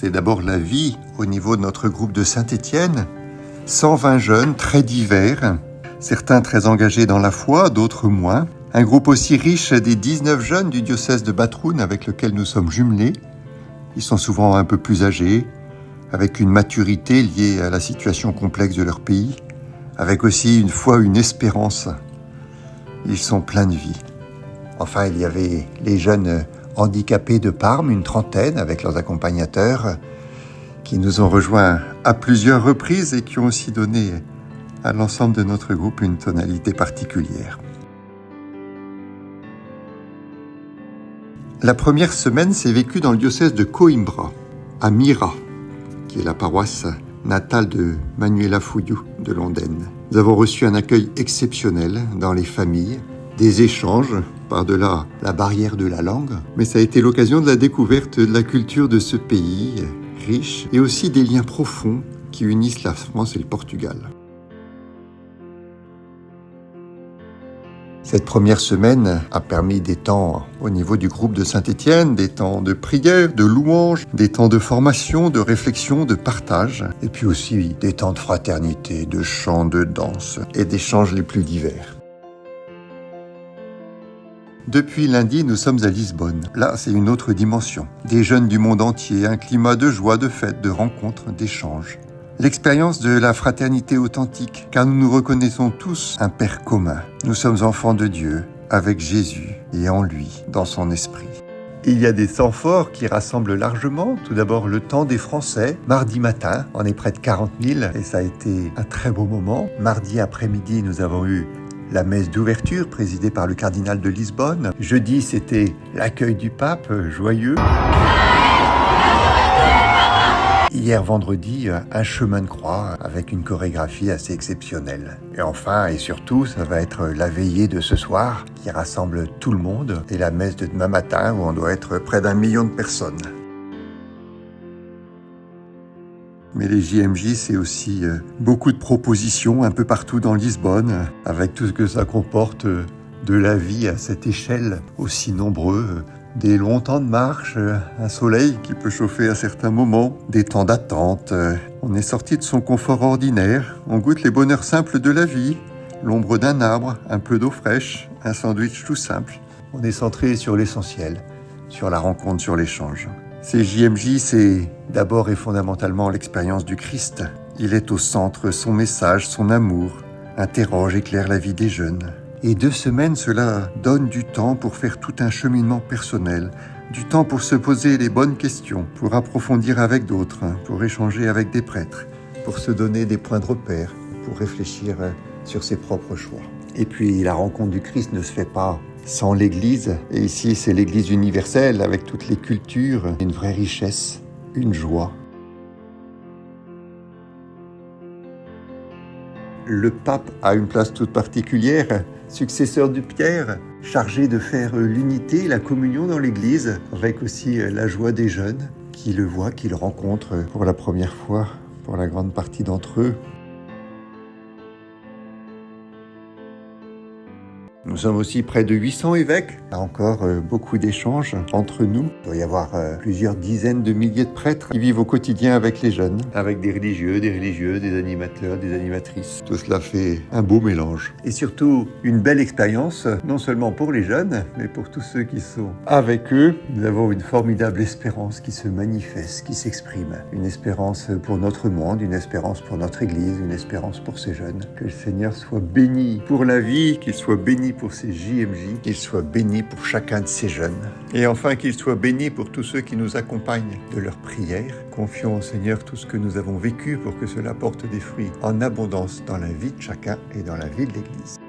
c'est d'abord la vie au niveau de notre groupe de Saint-Étienne. 120 jeunes très divers, certains très engagés dans la foi, d'autres moins. Un groupe aussi riche des 19 jeunes du diocèse de Batroun avec lequel nous sommes jumelés. Ils sont souvent un peu plus âgés, avec une maturité liée à la situation complexe de leur pays, avec aussi une foi, une espérance. Ils sont pleins de vie. Enfin, il y avait les jeunes handicapés de Parme, une trentaine, avec leurs accompagnateurs, qui nous ont rejoints à plusieurs reprises et qui ont aussi donné à l'ensemble de notre groupe une tonalité particulière. La première semaine s'est vécue dans le diocèse de Coimbra, à Mira, qui est la paroisse natale de Manuela Fouillou de Londaine. Nous avons reçu un accueil exceptionnel dans les familles, des échanges par-delà la barrière de la langue, mais ça a été l'occasion de la découverte de la culture de ce pays riche et aussi des liens profonds qui unissent la France et le Portugal. Cette première semaine a permis des temps au niveau du groupe de Saint-Étienne, des temps de prière, de louange, des temps de formation, de réflexion, de partage, et puis aussi des temps de fraternité, de chant, de danse et d'échanges les plus divers. Depuis lundi, nous sommes à Lisbonne. Là, c'est une autre dimension. Des jeunes du monde entier, un climat de joie, de fête, de rencontres, d'échanges. L'expérience de la fraternité authentique, car nous nous reconnaissons tous un Père commun. Nous sommes enfants de Dieu, avec Jésus et en lui, dans son esprit. Il y a des temps forts qui rassemblent largement. Tout d'abord, le temps des Français. Mardi matin, on est près de 40 000 et ça a été un très beau moment. Mardi après-midi, nous avons eu la messe d'ouverture présidée par le cardinal de Lisbonne. Jeudi, c'était l'accueil du pape, joyeux. Hier vendredi, un chemin de croix avec une chorégraphie assez exceptionnelle. Et enfin et surtout, ça va être la veillée de ce soir qui rassemble tout le monde et la messe de demain matin où on doit être près d'1 million de personnes. Mais les JMJ, c'est aussi beaucoup de propositions un peu partout dans Lisbonne, avec tout ce que ça comporte de la vie à cette échelle aussi nombreux. Des longs temps de marche, un soleil qui peut chauffer à certains moments, des temps d'attente. On est sorti de son confort ordinaire, on goûte les bonheurs simples de la vie, l'ombre d'un arbre, un peu d'eau fraîche, un sandwich tout simple. On est centré sur l'essentiel, sur la rencontre, sur l'échange. Ces JMJ, c'est d'abord et fondamentalement l'expérience du Christ. Il est au centre, son message, son amour, interroge, éclaire la vie des jeunes. Et 2 semaines, cela donne du temps pour faire tout un cheminement personnel, du temps pour se poser les bonnes questions, pour approfondir avec d'autres, pour échanger avec des prêtres, pour se donner des points de repère, pour réfléchir sur ses propres choix. Et puis la rencontre du Christ ne se fait pas sans l'Église. Et ici, c'est l'Église universelle avec toutes les cultures, une vraie richesse, une joie. Le pape a une place toute particulière, successeur de Pierre, chargé de faire l'unité, la communion dans l'Église, avec aussi la joie des jeunes qui le voient, qui le rencontrent pour la première fois, pour la grande partie d'entre eux. Nous sommes aussi près de 800 évêques. Là encore, beaucoup d'échanges entre nous. Il doit y avoir plusieurs dizaines de milliers de prêtres qui vivent au quotidien avec les jeunes, avec des religieux, des religieuses, des animateurs, des animatrices. Tout cela fait un beau mélange. Et surtout, une belle expérience, non seulement pour les jeunes, mais pour tous ceux qui sont avec eux. Nous avons une formidable espérance qui se manifeste, qui s'exprime. Une espérance pour notre monde, une espérance pour notre Église, une espérance pour ces jeunes. Que le Seigneur soit béni pour la vie, qu'il soit béni pour ces JMJ, qu'il soit béni pour chacun de ces jeunes. Et enfin, qu'il soit béni pour tous ceux qui nous accompagnent de leurs prières. Confions au Seigneur tout ce que nous avons vécu pour que cela porte des fruits en abondance dans la vie de chacun et dans la vie de l'Église.